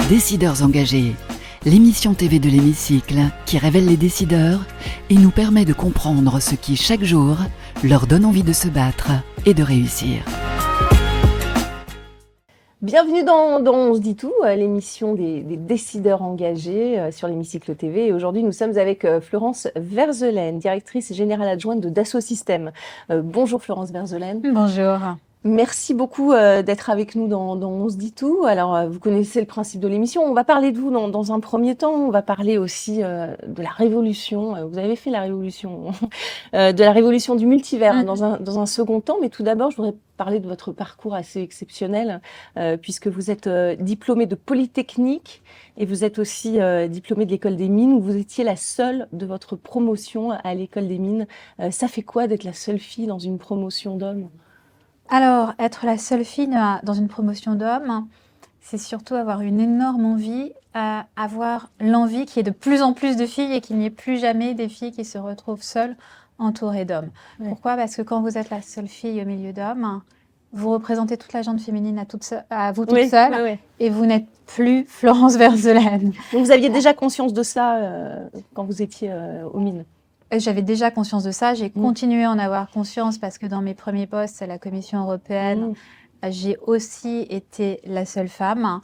Décideurs engagés, l'émission TV de l'Hémicycle qui révèle les décideurs et nous permet de comprendre ce qui, chaque jour, leur donne envie de se battre et de réussir. Bienvenue dans On se dit tout, l'émission des décideurs engagés sur l'Hémicycle TV. Et aujourd'hui, nous sommes avec Florence Verzelaine, directrice générale adjointe de Dassault Systèmes. Bonjour Florence Verzelaine. Bonjour. Merci beaucoup d'être avec nous dans On se dit tout. Alors, vous connaissez le principe de l'émission. On va parler de vous dans un premier temps. On va parler aussi de la révolution. Vous avez fait la révolution, de la révolution du multivers dans un second temps. Mais tout d'abord, je voudrais parler de votre parcours assez exceptionnel, puisque vous êtes diplômée de Polytechnique et vous êtes aussi diplômée de l'École des Mines, où vous étiez la seule de votre promotion à l'École des Mines. Ça fait quoi d'être la seule fille dans une promotion d'hommes ? Alors, être la seule fille dans une promotion d'hommes, c'est surtout avoir une énorme envie, avoir l'envie qu'il y ait de plus en plus de filles et qu'il n'y ait plus jamais des filles qui se retrouvent seules, entourées d'hommes. Ouais. Pourquoi ? Parce que quand vous êtes la seule fille au milieu d'hommes, vous représentez toute la gente féminine à vous toute seule et vous n'êtes plus Florence Verzelaine. Donc vous aviez déjà conscience de ça quand vous étiez aux mines ? J'avais déjà conscience de ça, j'ai continué à en avoir conscience parce que dans mes premiers postes à la Commission européenne, j'ai aussi été la seule femme.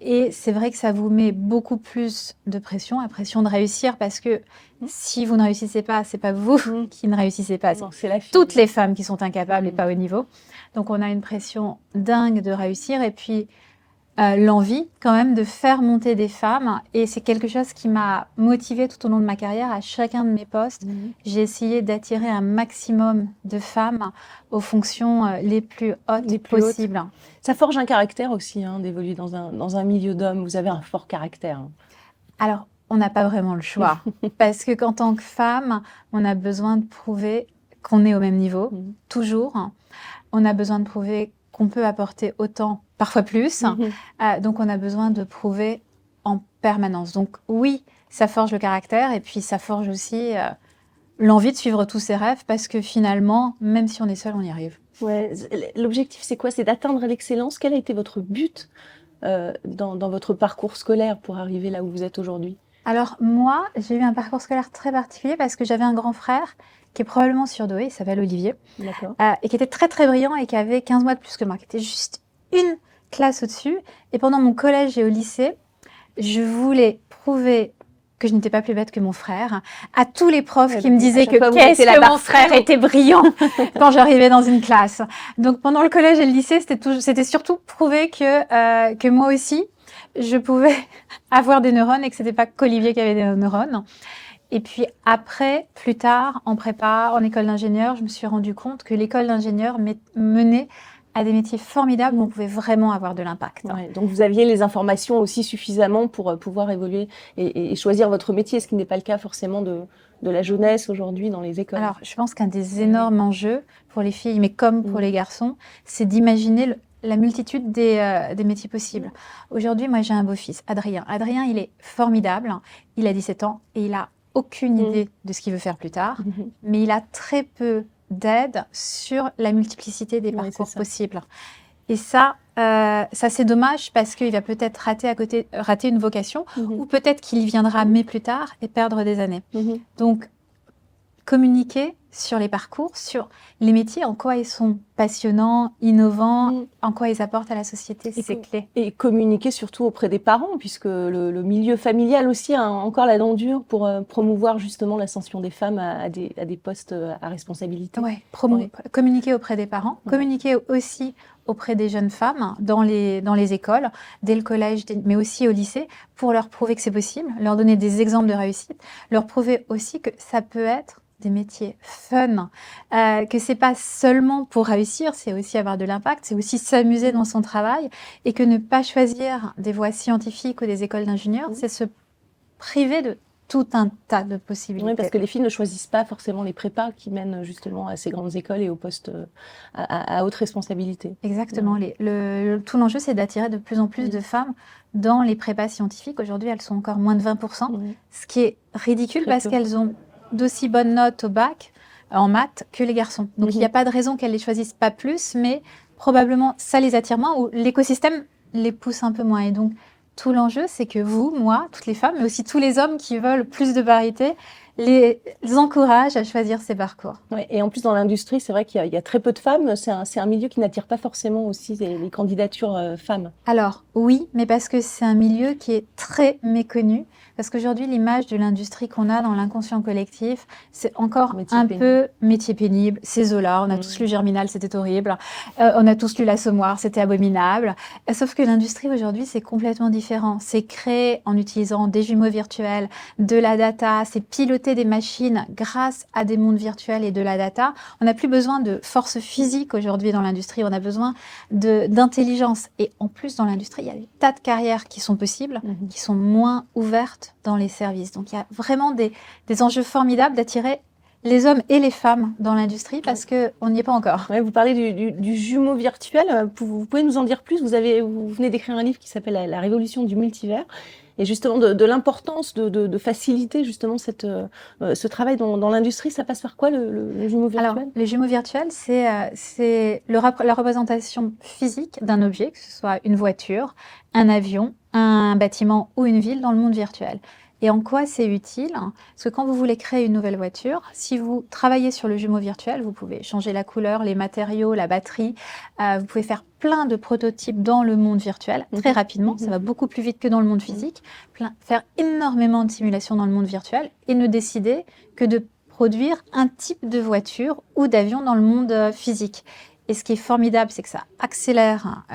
Et c'est vrai que ça vous met beaucoup plus de pression, la pression de réussir, parce que si vous ne réussissez pas, c'est pas vous qui ne réussissez pas, c'est toutes les femmes qui sont incapables et pas au niveau. Donc on a une pression dingue de réussir et puis l'envie quand même de faire monter des femmes, et c'est quelque chose qui m'a motivée tout au long de ma carrière. À chacun de mes postes, j'ai essayé d'attirer un maximum de femmes aux fonctions les plus hautes possibles. Ça forge un caractère aussi, d'évoluer dans un milieu d'hommes. Vous avez un fort caractère. Alors, on n'a pas vraiment le choix, parce que qu'en tant que femme, on a besoin de prouver qu'on est au même niveau, toujours. On a besoin de prouver qu'on peut apporter autant, parfois plus. Donc, on a besoin de prouver en permanence. Donc, oui, ça forge le caractère et puis ça forge aussi l'envie de suivre tous ses rêves parce que finalement, même si on est seul, on y arrive. Ouais. L'objectif, c'est quoi ? C'est d'atteindre l'excellence. Quel a été votre but dans votre parcours scolaire pour arriver là où vous êtes aujourd'hui ? Alors, moi, j'ai eu un parcours scolaire très particulier parce que j'avais un grand frère qui est probablement surdoué, il s'appelle Olivier, et qui était très très brillant et qui avait 15 mois de plus que moi, qui était juste une classe au-dessus. Et pendant mon collège et au lycée, je voulais prouver que je n'étais pas plus bête que mon frère à tous les profs qui me disaient que mon frère était brillant quand j'arrivais dans une classe. Donc pendant le collège et le lycée, c'était surtout prouver que moi aussi, je pouvais avoir des neurones et que c'était pas qu'Olivier qui avait des neurones. Et puis après, plus tard, en prépa, en école d'ingénieur, je me suis rendu compte que l'école d'ingénieur menait à des métiers formidables où on pouvait vraiment avoir de l'impact. Ouais, donc vous aviez les informations aussi suffisamment pour pouvoir évoluer et choisir votre métier, ce qui n'est pas le cas forcément de la jeunesse aujourd'hui dans les écoles. Alors, je pense qu'un des énormes enjeux pour les filles, mais comme pour les garçons, c'est d'imaginer la multitude des métiers possibles. Aujourd'hui, moi, j'ai un beau-fils, Adrien. Adrien, il est formidable. Il a 17 ans et il a aucune idée de ce qu'il veut faire plus tard, mais il a très peu d'aide sur la multiplicité des parcours possibles. Et ça c'est dommage parce qu'il va peut-être rater une vocation, ou peut-être qu'il y viendra mais plus tard et perdre des années. Donc, communiquer sur les parcours, sur les métiers, en quoi ils sont passionnants, innovants, en quoi ils apportent à la société, c'est clé. Et communiquer surtout auprès des parents, puisque le milieu familial aussi a encore la dent dure pour promouvoir justement l'ascension des femmes à des postes à responsabilité. Communiquer auprès des parents, communiquer aussi auprès des jeunes femmes dans les écoles, dès le collège, mais aussi au lycée, pour leur prouver que c'est possible, leur donner des exemples de réussite, leur prouver aussi que ça peut être des métiers fun, que c'est pas seulement pour réussir, c'est aussi avoir de l'impact, c'est aussi s'amuser dans son travail, et que ne pas choisir des voies scientifiques ou des écoles d'ingénieurs, c'est se priver de tout un tas de possibilités. Oui, parce que les filles ne choisissent pas forcément les prépas qui mènent justement à ces grandes écoles et aux postes à haute responsabilité. Exactement. Tout l'enjeu, c'est d'attirer de plus en plus de femmes dans les prépas scientifiques. Aujourd'hui, elles sont encore moins de 20%, ce qui est ridicule parce qu'elles ont d'aussi bonnes notes au bac en maths que les garçons. Donc, il n'y a pas de raison qu'elles les choisissent pas plus, mais probablement ça les attire moins ou l'écosystème les pousse un peu moins. Et donc, Tout l'enjeu, c'est que vous, moi, toutes les femmes, mais aussi tous les hommes qui veulent plus de parité, les encouragent à choisir ces parcours. Ouais, et en plus, dans l'industrie, c'est vrai qu'il y a très peu de femmes. C'est un milieu qui n'attire pas forcément aussi les candidatures femmes. Alors, oui, mais parce que c'est un milieu qui est très méconnu. Parce qu'aujourd'hui, l'image de l'industrie qu'on a dans l'inconscient collectif, c'est encore peu métier pénible. C'est Zola, on a tous lu Germinal, c'était horrible. On a tous lu L'Assommoir, c'était abominable. Sauf que l'industrie aujourd'hui, c'est complètement différent. C'est créé en utilisant des jumeaux virtuels, de la data, c'est piloter des machines grâce à des mondes virtuels et de la data. On n'a plus besoin de force physique aujourd'hui dans l'industrie, on a besoin d'intelligence. Et en plus, dans l'industrie, il y a des tas de carrières qui sont possibles, qui sont moins ouvertes dans les services. Donc, il y a vraiment des enjeux formidables d'attirer les hommes et les femmes dans l'industrie parce qu'on n'y est pas encore. Ouais, vous parlez du jumeau virtuel. Vous pouvez nous en dire plus? Vous venez d'écrire un livre qui s'appelle La révolution du multivers. Et justement, de l'importance de faciliter justement ce travail dans l'industrie. Ça passe par quoi, le jumeau virtuel? Alors, le jumeau virtuel, c'est la représentation physique d'un objet, que ce soit une voiture, un avion, un bâtiment ou une ville dans le monde virtuel. Et en quoi c'est utile? Parce que quand vous voulez créer une nouvelle voiture, si vous travaillez sur le jumeau virtuel, vous pouvez changer la couleur, les matériaux, la batterie. Vous pouvez faire plein de prototypes dans le monde virtuel très rapidement. Ça va beaucoup plus vite que dans le monde physique. Faire énormément de simulations dans le monde virtuel et ne décider que de produire un type de voiture ou d'avion dans le monde physique. Et ce qui est formidable, c'est que ça accélère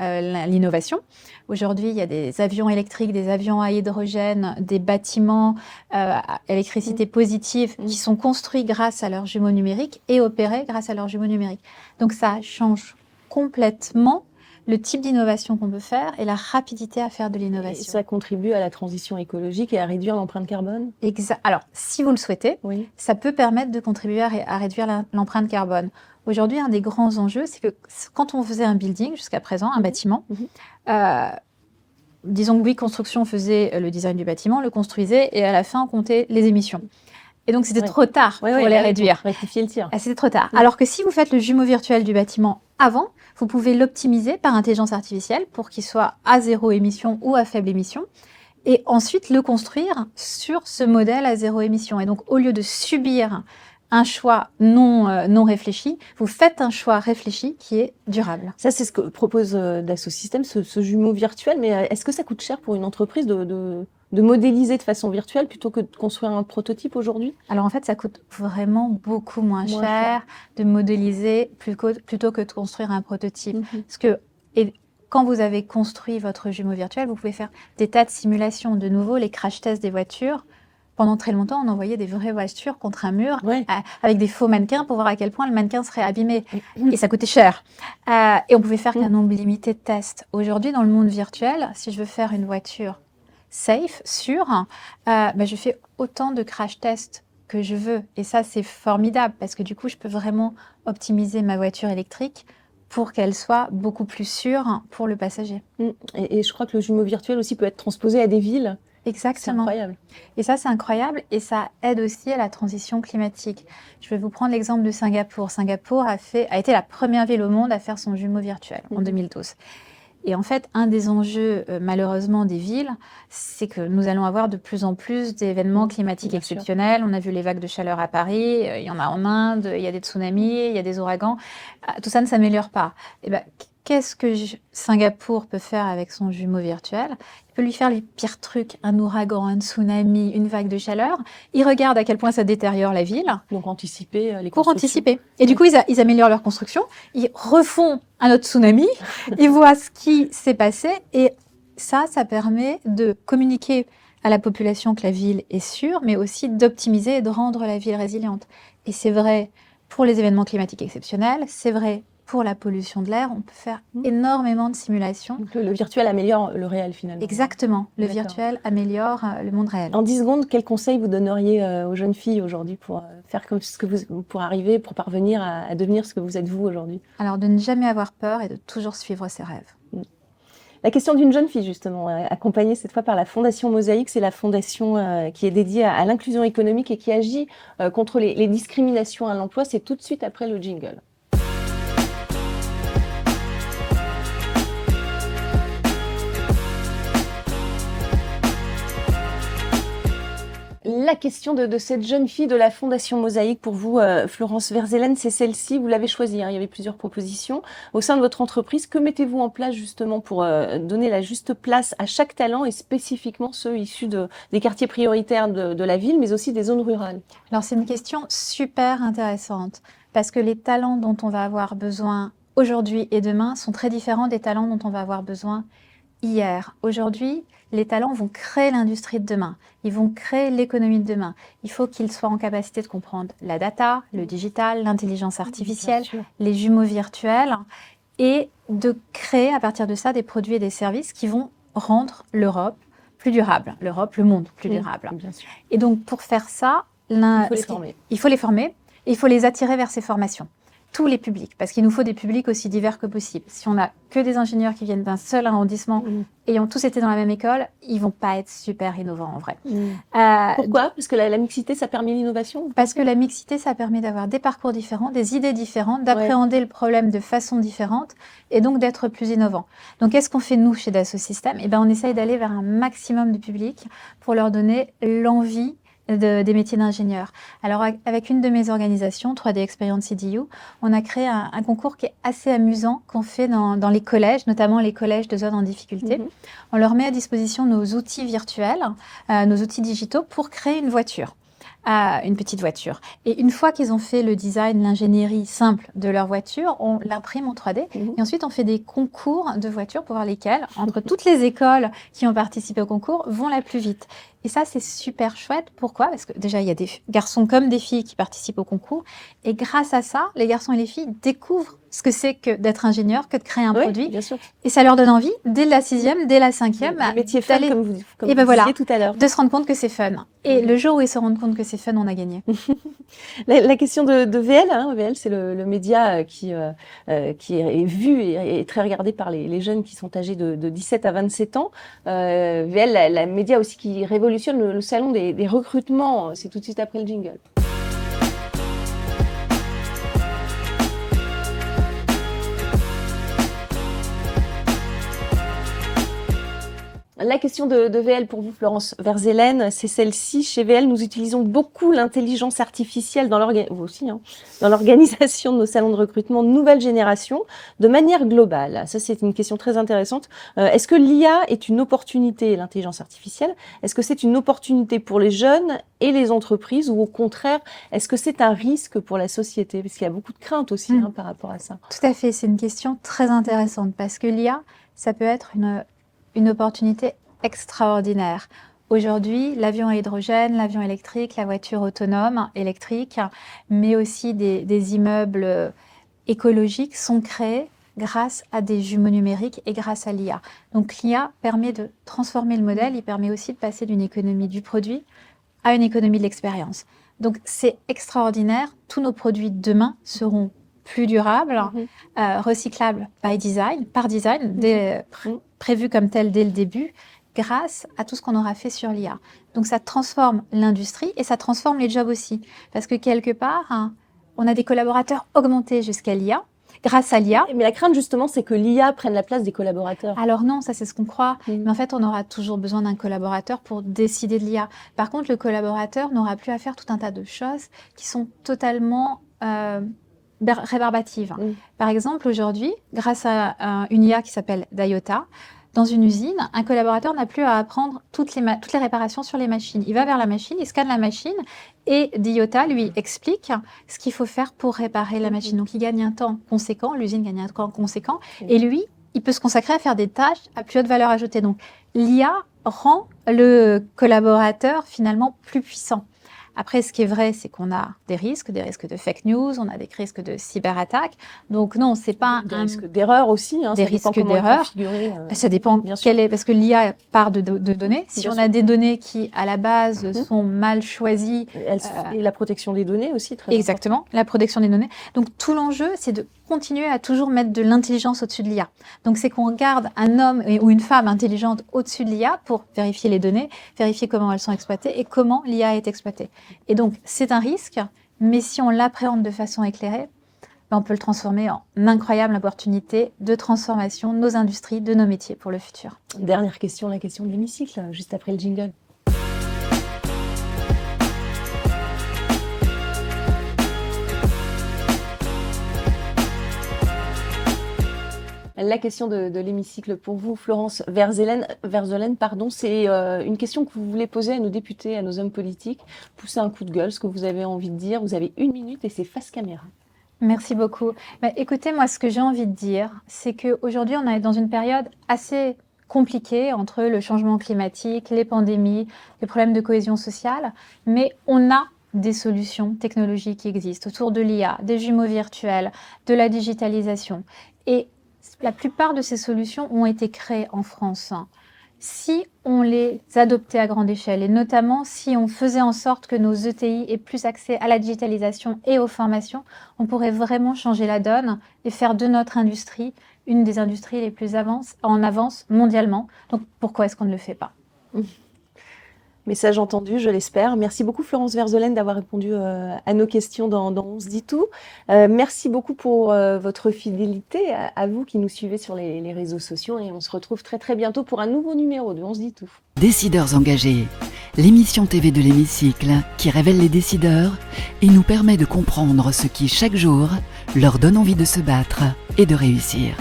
l'innovation. Aujourd'hui, il y a des avions électriques, des avions à hydrogène, des bâtiments à électricité positive qui sont construits grâce à leurs jumeaux numériques et opérés grâce à leurs jumeaux numériques. Donc ça change complètement le type d'innovation qu'on peut faire et la rapidité à faire de l'innovation. Et ça contribue à la transition écologique et à réduire l'empreinte carbone? Exact. Alors, si vous le souhaitez, ça peut permettre de contribuer à réduire l'empreinte carbone. Aujourd'hui, un des grands enjeux, c'est que quand on faisait un building, jusqu'à présent, un bâtiment, disons que oui, construction faisait le design du bâtiment, le construisait, et à la fin, on comptait les émissions. Et donc, c'était trop tard pour les réduire. Pour rectifier le tir. C'était trop tard. Alors que si vous faites le jumeau virtuel du bâtiment avant, vous pouvez l'optimiser par intelligence artificielle pour qu'il soit à zéro émission ou à faible émission, et ensuite le construire sur ce modèle à zéro émission. Et donc, au lieu de subir un choix non réfléchi, vous faites un choix réfléchi qui est durable. Ça, c'est ce que propose Dassault Systèmes, ce jumeau virtuel. Mais est-ce que ça coûte cher pour une entreprise de modéliser de façon virtuelle plutôt que de construire un prototype aujourd'hui? Alors en fait, ça coûte vraiment beaucoup moins cher de modéliser plutôt que de construire un prototype. Parce que quand vous avez construit votre jumeau virtuel, vous pouvez faire des tas de simulations. De nouveau, les crash tests des voitures. Pendant très longtemps, on envoyait des vraies voitures contre un mur avec des faux mannequins pour voir à quel point le mannequin serait abîmé. Et ça coûtait cher. Et on pouvait faire qu'un nombre limité de tests. Aujourd'hui, dans le monde virtuel, si je veux faire une voiture safe, sûre, je fais autant de crash tests que je veux. Et ça, c'est formidable parce que du coup, je peux vraiment optimiser ma voiture électrique pour qu'elle soit beaucoup plus sûre pour le passager. Et je crois que le jumeau virtuel aussi peut être transposé à des villes. Exactement. C'est incroyable. Et ça, c'est incroyable et ça aide aussi à la transition climatique. Je vais vous prendre l'exemple de Singapour. Singapour a été la première ville au monde à faire son jumeau virtuel en 2012. Et en fait, un des enjeux, malheureusement, des villes, c'est que nous allons avoir de plus en plus d'événements climatiques exceptionnels. On a vu les vagues de chaleur à Paris, il y en a en Inde, il y a des tsunamis, il y a des ouragans. Tout ça ne s'améliore pas. Et qu'est-ce que Singapour peut faire avec son jumeau virtuel? Il peut lui faire les pires trucs, un ouragan, un tsunami, une vague de chaleur. Il regarde à quel point ça détériore la ville. Donc anticiper les constructions. Pour anticiper. Et du coup, ils améliorent leur construction. Ils refont un autre tsunami. Ils voient ce qui s'est passé. Et ça permet de communiquer à la population que la ville est sûre, mais aussi d'optimiser et de rendre la ville résiliente. Et c'est vrai pour les événements climatiques exceptionnels, c'est vrai pour la pollution de l'air, on peut faire énormément de simulations. Donc le virtuel améliore le réel finalement. Exactement, le virtuel améliore le monde réel. En 10 secondes, quel conseil vous donneriez aux jeunes filles aujourd'hui pour faire comme ce que pour parvenir à devenir ce que vous êtes vous aujourd'hui? Alors de ne jamais avoir peur et de toujours suivre ses rêves. La question d'une jeune fille, justement, accompagnée cette fois par la Fondation Mosaïque, c'est la fondation qui est dédiée à l'inclusion économique et qui agit contre les discriminations à l'emploi. C'est tout de suite après le jingle. La question de cette jeune fille de la Fondation Mosaïque, pour vous, Florence Verzelen, c'est celle-ci, vous l'avez choisie, hein, il y avait plusieurs propositions. Au sein de votre entreprise, que mettez-vous en place justement pour donner la juste place à chaque talent et spécifiquement ceux issus des quartiers prioritaires de la ville, mais aussi des zones rurales? Alors c'est une question super intéressante parce que les talents dont on va avoir besoin aujourd'hui et demain sont très différents des talents dont on va avoir besoin hier. Aujourd'hui, les talents vont créer l'industrie de demain, ils vont créer l'économie de demain. Il faut qu'ils soient en capacité de comprendre la data, le digital, l'intelligence artificielle, les jumeaux virtuels et de créer à partir de ça des produits et des services qui vont rendre l'Europe plus durable, le monde plus durable. Bien sûr. Et donc pour faire ça, il faut les former et il faut les attirer vers ces formations. Tous les publics, parce qu'il nous faut des publics aussi divers que possible. Si on n'a que des ingénieurs qui viennent d'un seul arrondissement, ayant tous été dans la même école, ils vont pas être super innovants en vrai. Pourquoi? Parce que la mixité, ça permet l'innovation? Parce que la mixité, ça permet d'avoir des parcours différents, des idées différentes, d'appréhender le problème de façon différente et donc d'être plus innovant. Donc qu'est-ce qu'on fait nous chez Dassault Systèmes? On essaye d'aller vers un maximum de publics pour leur donner l'envie des métiers d'ingénieur. Alors avec une de mes organisations, 3D Experience EDU, on a créé un concours qui est assez amusant qu'on fait dans les collèges, notamment les collèges de zones en difficulté. On leur met à disposition nos outils virtuels, nos outils digitaux pour créer une voiture. Une petite voiture. Et une fois qu'ils ont fait le design, l'ingénierie simple de leur voiture, on l'imprime en 3D. Et ensuite, on fait des concours de voitures pour voir lesquelles, entre toutes les écoles qui ont participé au concours, vont la plus vite. Et ça, c'est super chouette. Pourquoi? Parce que déjà, il y a des garçons comme des filles qui participent au concours. Et grâce à ça, les garçons et les filles découvrent ce que c'est que d'être ingénieur, que de créer un produit. Bien sûr. Et ça leur donne envie, dès la 6e, dès la 5e, le métier fun, comme vous disiez tout à l'heure. De se rendre compte que c'est fun. Et le jour où ils se rendent compte que c'est fun, on a gagné. La question de VL, hein, VL, c'est le média qui est vu et très regardé par les jeunes qui sont âgés de 17 à 27 ans. VL, la média aussi qui révolutionne le salon des recrutements. C'est tout de suite après le jingle. La question de VL pour vous, Florence Verzelen, c'est celle-ci. Chez VL, nous utilisons beaucoup l'intelligence artificielle dans l'organisation de nos salons de recrutement de nouvelle génération, de manière globale. Ça, c'est une question très intéressante. Est-ce que l'IA est une opportunité, l'intelligence artificielle? Est-ce que c'est une opportunité pour les jeunes et les entreprises, ou au contraire, est-ce que c'est un risque pour la société? Parce qu'il y a beaucoup de craintes aussi par rapport à ça. Tout à fait, c'est une question très intéressante parce que l'IA, ça peut être une opportunité extraordinaire. Aujourd'hui, l'avion à hydrogène, l'avion électrique, la voiture autonome électrique, mais aussi des immeubles écologiques sont créés grâce à des jumeaux numériques et grâce à l'IA. Donc l'IA permet de transformer le modèle, il permet aussi de passer d'une économie du produit à une économie de l'expérience. Donc c'est extraordinaire, tous nos produits de demain seront plus durables, recyclables par design, prévu comme tel dès le début, grâce à tout ce qu'on aura fait sur l'IA. Donc ça transforme l'industrie et ça transforme les jobs aussi. Parce que quelque part, on a des collaborateurs augmentés jusqu'à l'IA, grâce à l'IA. Mais la crainte justement, c'est que l'IA prenne la place des collaborateurs. Alors non, ça c'est ce qu'on croit. Mais en fait, on aura toujours besoin d'un collaborateur pour décider de l'IA. Par contre, le collaborateur n'aura plus à faire tout un tas de choses qui sont totalement rébarbatives. Par exemple, aujourd'hui, grâce à une IA qui s'appelle Dayota, dans une usine, un collaborateur n'a plus à apprendre toutes les réparations sur les machines. Il va vers la machine, il scanne la machine et Dayota lui explique ce qu'il faut faire pour réparer la machine. Donc il gagne un temps conséquent, l'usine gagne un temps conséquent et lui, il peut se consacrer à faire des tâches à plus haute valeur ajoutée. Donc l'IA rend le collaborateur finalement plus puissant. Après, ce qui est vrai, c'est qu'on a des risques de fake news, on a des risques de cyberattaques. Donc non, c'est pas des risques d'erreur aussi. Des risques d'erreur. Ça dépend parce que l'IA part de données. Si on a des données qui, à la base, sont mal choisies, et la protection des données aussi, très exactement, la protection des données. Donc tout l'enjeu, c'est de continuer à toujours mettre de l'intelligence au-dessus de l'IA. Donc c'est qu'on garde un homme ou une femme intelligente au-dessus de l'IA pour vérifier les données, vérifier comment elles sont exploitées et comment l'IA est exploitée. Et donc c'est un risque, mais si on l'appréhende de façon éclairée, on peut le transformer en incroyable opportunité de transformation de nos industries, de nos métiers pour le futur. Dernière question, la question de l'hémicycle, juste après le jingle. La question de l'hémicycle pour vous, Florence Verzelen, c'est une question que vous voulez poser à nos députés, à nos hommes politiques. Poussez un coup de gueule, ce que vous avez envie de dire. Vous avez 1 minute et c'est face caméra. Merci beaucoup. Écoutez, moi, ce que j'ai envie de dire, c'est qu'aujourd'hui, on est dans une période assez compliquée entre le changement climatique, les pandémies, les problèmes de cohésion sociale, mais on a des solutions technologiques qui existent autour de l'IA, des jumeaux virtuels, de la digitalisation. Et la plupart de ces solutions ont été créées en France. Si on les adoptait à grande échelle, et notamment si on faisait en sorte que nos ETI aient plus accès à la digitalisation et aux formations, on pourrait vraiment changer la donne et faire de notre industrie une des industries les plus en avance mondialement. Donc pourquoi est-ce qu'on ne le fait pas ? Message entendu, je l'espère. Merci beaucoup Florence Verzelen d'avoir répondu à nos questions dans On se dit tout. Merci beaucoup pour votre fidélité, à vous qui nous suivez sur les réseaux sociaux, et on se retrouve très très bientôt pour un nouveau numéro de On se dit tout. Décideurs engagés, l'émission TV de l'hémicycle qui révèle les décideurs et nous permet de comprendre ce qui chaque jour leur donne envie de se battre et de réussir.